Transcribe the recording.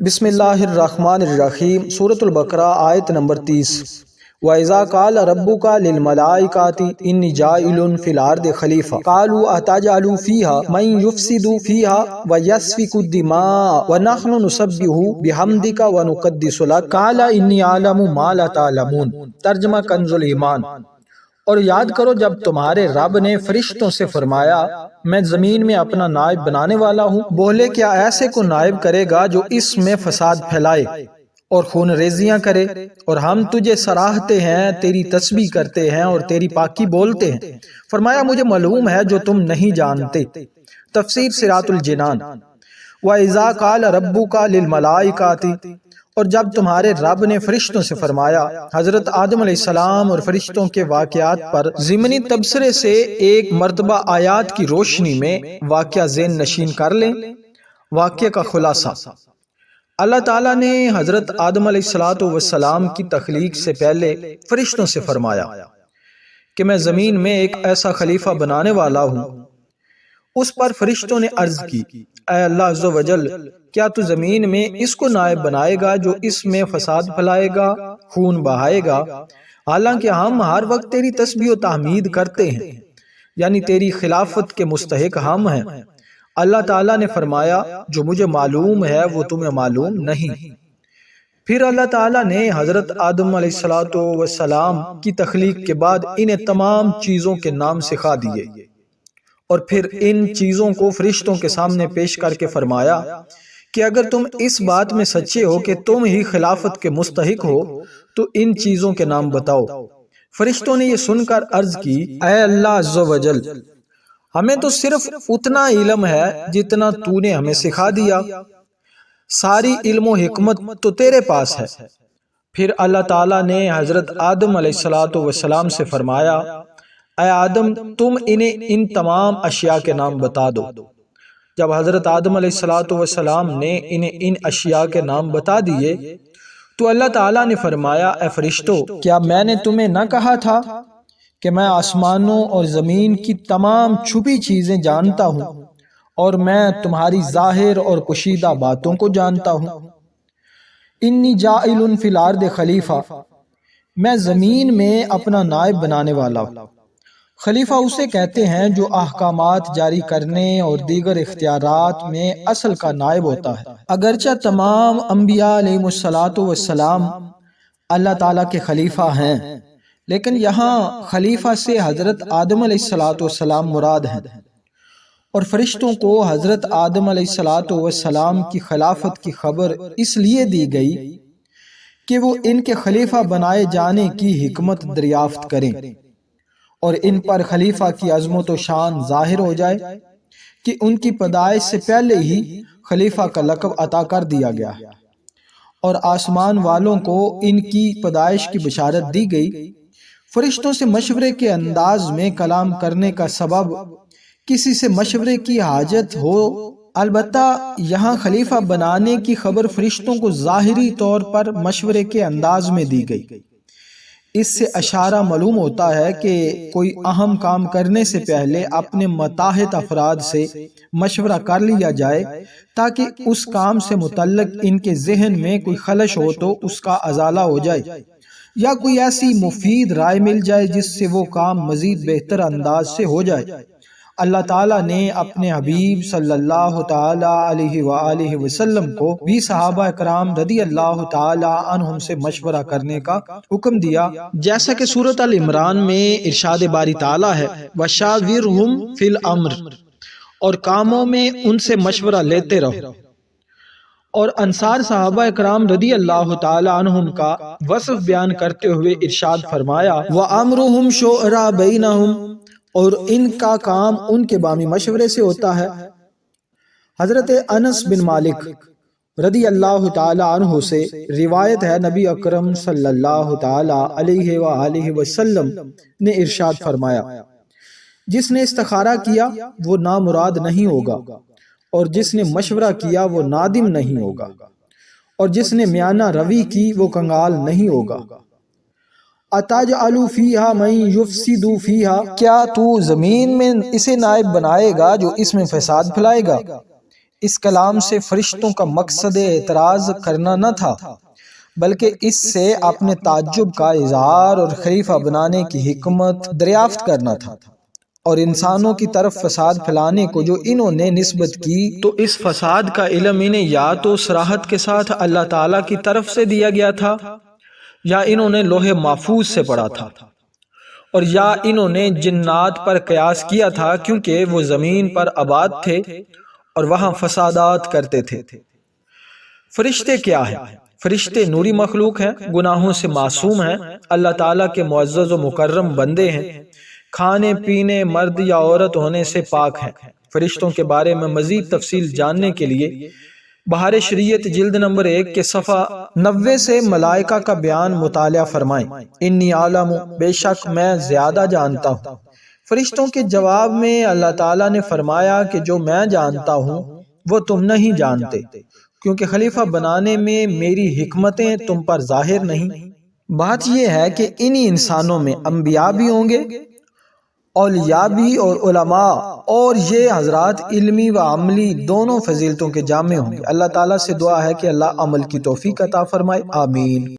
بسم اللہ الرحمن الرحیم سورۃ البقرہ آیت نمبر 30۔ وَإِذَا قَالَ رَبُّكَ لِلْمَلَائِكَةِ إِنِّي جَاعِلٌ فِي الْأَرْضِ خَلِيفَةً قَالُوا أَتَجْعَلُ فِيهَا مَن يُفْسِدُ فِيهَا وَيَسْفِكُ الدِّمَاءَ وَنَحْنُ نُسَبِّحُ بِحَمْدِكَ وَنُقَدِّسُ لَكَ قَالَ إِنِّي أَعْلَمُ مَا لَا تَعْلَمُونَ۔ ترجمہ کنز الایمان۔ اور یاد کرو جب تمہارے رب نے فرشتوں سے فرمایا میں زمین میں اپنا نائب بنانے والا ہوں، بولے کیا ایسے کو نائب کرے گا جو اس میں فساد پھیلائے اور خون ریزیاں کرے، اور ہم تجھے سراہتے ہیں، تیری تسبیح کرتے ہیں اور تیری پاکی بولتے ہیں۔ فرمایا مجھے معلوم ہے جو تم نہیں جانتے۔ تفسیر صراط الجنان۔ وَإِذَا قَالَ رَبُّكَ لِلْمَلَائِكَةِ، اور جب تمہارے رب نے فرشتوں سے فرمایا، حضرت آدم علیہ السلام اور فرشتوں کے واقعات پر ضمنی تبصرے سے ایک مرتبہ آیات کی روشنی میں واقعہ ذہن نشین کر لیں۔ واقعہ کا خلاصہ: اللہ تعالیٰ نے حضرت آدم علیہ السلام کی تخلیق سے پہلے فرشتوں سے فرمایا کہ میں زمین میں ایک ایسا خلیفہ بنانے والا ہوں۔ اس پر فرشتوں نے عرض کی، اے اللہ عز و جل، کیا تو زمین میں اس کو نائب بنائے گا جو اس میں فساد پھیلائے گا، خون بہائے گا، حالانکہ ہم ہر وقت تیری تسبیح و تحمید کرتے ہیں، یعنی تیری خلافت کے مستحق ہم ہیں۔ اللہ تعالیٰ نے فرمایا جو مجھے معلوم ہے وہ تمہیں معلوم نہیں۔ پھر اللہ تعالیٰ نے حضرت آدم علیہ السلام کی تخلیق کے بعد انہیں تمام چیزوں کے نام سکھا دیے، اور پھر ان چیزوں کو فرشتوں کے سامنے پیش کر کے فرمایا کہ اگر تم اس بات میں سچے ہو کہ تم ہی خلافت کے مستحق ہو تو ان چیزوں کے نام بتاؤ۔ فرشتوں نے یہ سن کر عرض کی، اے اللہ عز و جل، ہمیں تو صرف اتنا علم ہے جتنا تو نے ہمیں سکھا دیا، ساری علم و حکمت تو تیرے پاس ہے۔ پھر اللہ تعالیٰ نے حضرت آدم علیہ السلام سے فرمایا، اے آدم تم انہیں ان تمام اشیاء کے نام بتا دو۔ جب حضرت آدم علیہ السلام نے انہیں ان اشیاء کے نام بتا دیے تو اللہ تعالیٰ نے فرمایا، اے فرشتو، کیا میں نے تمہیں نہ کہا تھا کہ میں آسمانوں اور زمین کی تمام چھپی چیزیں جانتا ہوں اور میں تمہاری ظاہر اور کشیدہ باتوں کو جانتا ہوں۔ انی جاعل فی الارض خلیفہ، میں زمین میں اپنا نائب بنانے والا ہوں۔ خلیفہ اسے کہتے ہیں جو احکامات جاری کرنے اور دیگر اختیارات میں اصل کا نائب ہوتا ہے۔ اگرچہ تمام انبیاء علیہ السلام اللہ تعالیٰ کے خلیفہ ہیں، لیکن یہاں خلیفہ سے حضرت آدم علیہ السلام مراد ہیں، اور فرشتوں کو حضرت آدم علیہ السلام کی خلافت کی خبر اس لیے دی گئی کہ وہ ان کے خلیفہ بنائے جانے کی حکمت دریافت کریں اور ان پر خلیفہ کی عظمت و شان ظاہر ہو جائے کہ ان کی پیدائش سے پہلے ہی خلیفہ کا لقب عطا کر دیا گیا ہے، اور آسمان والوں کو ان کی پیدائش کی بشارت دی گئی۔ فرشتوں سے مشورے کے انداز میں کلام کرنے کا سبب کسی سے مشورے کی حاجت ہو، البتہ یہاں خلیفہ بنانے کی خبر فرشتوں کو ظاہری طور پر مشورے کے انداز میں دی گئی۔ اس سے اشارہ معلوم ہوتا ہے کہ کوئی اہم کام کرنے سے پہلے اپنے متحد افراد سے مشورہ کر لیا جائے تاکہ اس کام سے متعلق ان کے ذہن میں کوئی خلش ہو تو اس کا ازالہ ہو جائے، یا کوئی ایسی مفید رائے مل جائے جس سے وہ کام مزید بہتر انداز سے ہو جائے۔ اللہ تعالیٰ نے اپنے حبیب صلی اللہ تعالیٰ علیہ وآلہ وسلم کو بھی صحابہ اکرام رضی اللہ تعالیٰ عنہم سے مشورہ کرنے کا حکم دیا، جیسا کہ سورۃ ال عمران میں ارشاد باری تعالیٰ ہے، وَشَاوِرْهُمْ فِي الْأَمْرِ، اور کاموں میں ان سے مشورہ لیتے رہو۔ اور انصار صحابہ اکرام رضی اللہ تعالیٰ عنہم کا وصف بیان کرتے ہوئے ارشاد فرمایا، وَأَمْرُهُمْ شُورَىٰ بَيْنَهُمْ، اور ان کا کام ان کے بامی مشورے سے ہوتا ہے۔ حضرت انس بن مالک رضی اللہ تعالی عنہ سے روایت ہے، نبی اکرم صلی اللہ تعالی علیہ وآلہ وسلم نے ارشاد فرمایا، جس نے استخارہ کیا وہ نامراد نہیں ہوگا، اور جس نے مشورہ کیا وہ نادم نہیں ہوگا، اور جس نے میانہ روی کی وہ کنگال نہیں ہوگا۔ اتجعل فیہا من یفسد فیہا، کیا تو زمین میں اسے نائب بنائے گا جو اس میں فساد پھیلائے گا؟ اس کلام سے فرشتوں کا مقصد اعتراض کرنا نہ تھا، بلکہ اس سے اپنے تعجب کا اظہار اور خلیفہ بنانے کی حکمت دریافت کرنا تھا، اور انسانوں کی طرف فساد پھیلانے کو جو انہوں نے نسبت کی تو اس فساد کا علم انہیں یا تو صراحت کے ساتھ اللہ تعالیٰ کی طرف سے دیا گیا تھا، یا انہوں نے لوح محفوظ سے پڑھا تھا، اور یا انہوں نے جنات پر قیاس کیا تھا کیونکہ وہ زمین پر آباد تھے اور وہاں فسادات کرتے تھے۔ فرشتے کیا ہیں؟ فرشتے نوری مخلوق ہیں، گناہوں سے معصوم ہیں، اللہ تعالیٰ کے معزز و مکرم بندے ہیں، کھانے پینے مرد یا عورت ہونے سے پاک ہیں۔ فرشتوں کے بارے میں مزید تفصیل جاننے کے لیے بہار شریعت جلد نمبر 1 کے صفحہ 90 سے ملائکہ کا بیان مطالعہ فرمائیں۔ انی عالم، بے شک میں زیادہ جانتا ہوں۔ فرشتوں کے جواب میں اللہ تعالیٰ نے فرمایا کہ جو میں جانتا ہوں وہ تم نہیں جانتے، کیونکہ خلیفہ بنانے میں میری حکمتیں تم پر ظاہر نہیں۔ بات یہ ہے کہ انہی انسانوں میں انبیاء بھی ہوں گے، اولیاء بھی اور علماء، اور یہ حضرات علمی و عملی دونوں فضیلتوں کے جامع ہوں گے۔ اللہ تعالیٰ سے دعا ہے کہ اللہ عمل کی توفیق عطا فرمائے، آمین۔